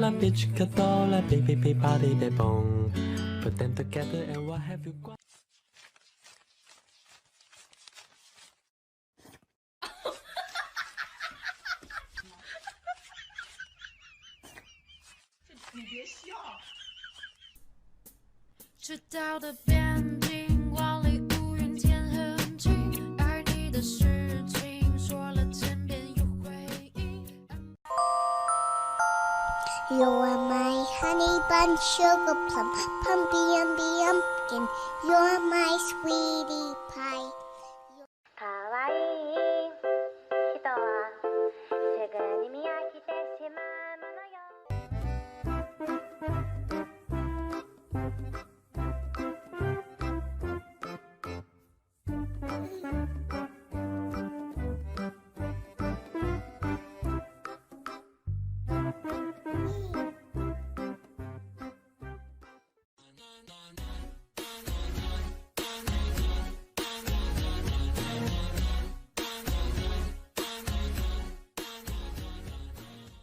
la pizzicato, baby, baby, body, baby, bong. Put them together and what have you got? You are my honey bun, sugar plum, pumpy umby umpkin. You're my sweetie pie. 可愛い人はすぐに見飽きてしまうものよ。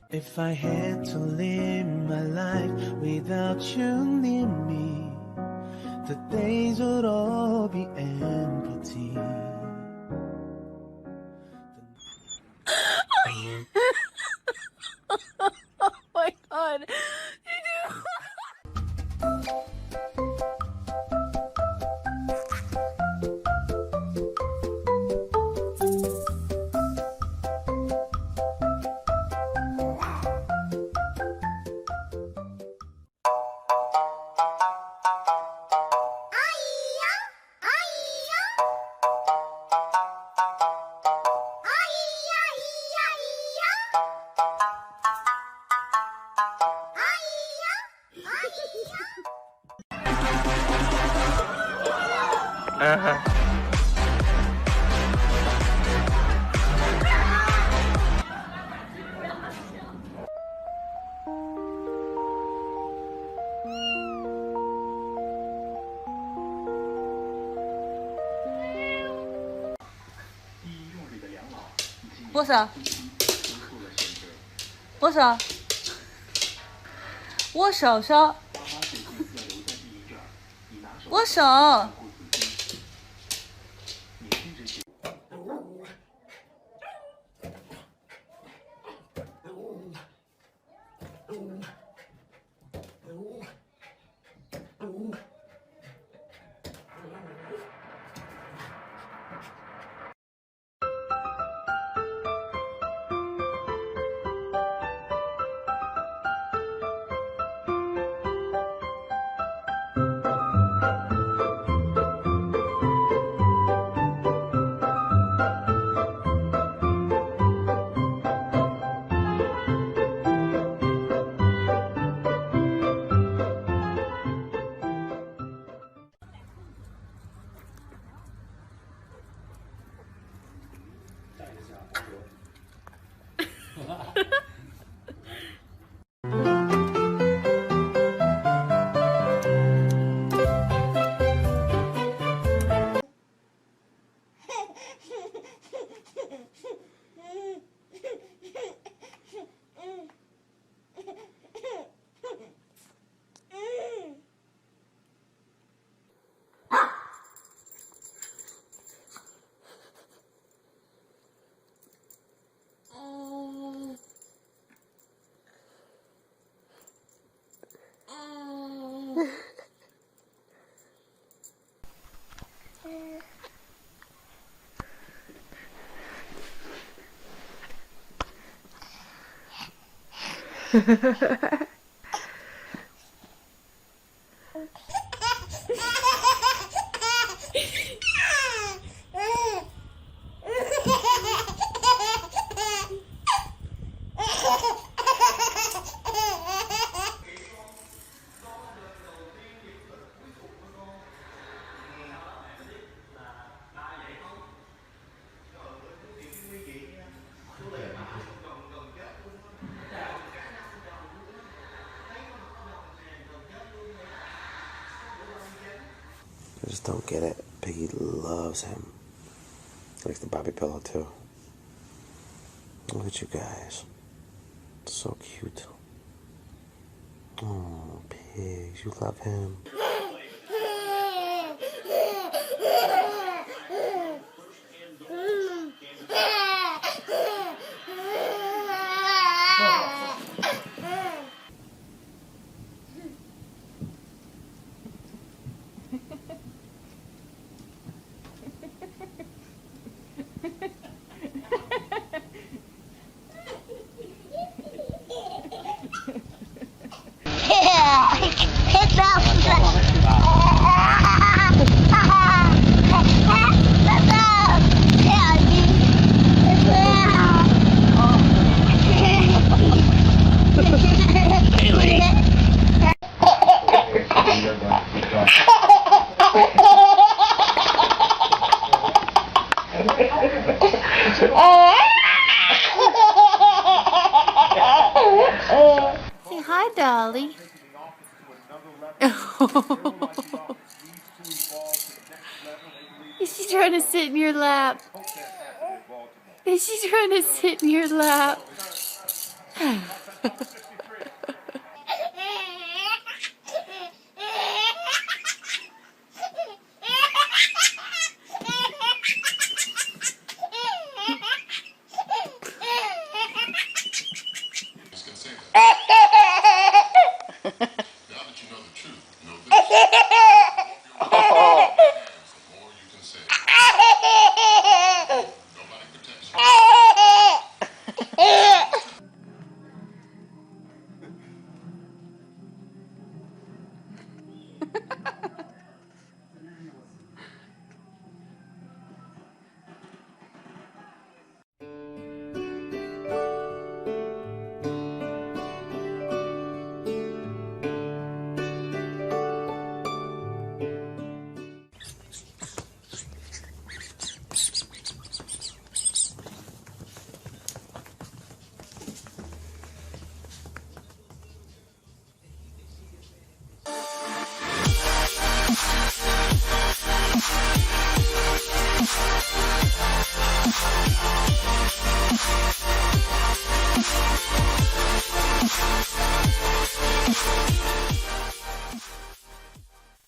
If I had to live my life without you near me, the days would all be empty. Oh my god. What's up? What's up? 握手手，握手。I just don't get it. Piggy loves him. Likes the Bobby pillow too. Look at you guys. So cute. Oh, pigs, you love him. Say hi, Dolly. Is she trying to sit in your lap? Is she trying to sit in your lap?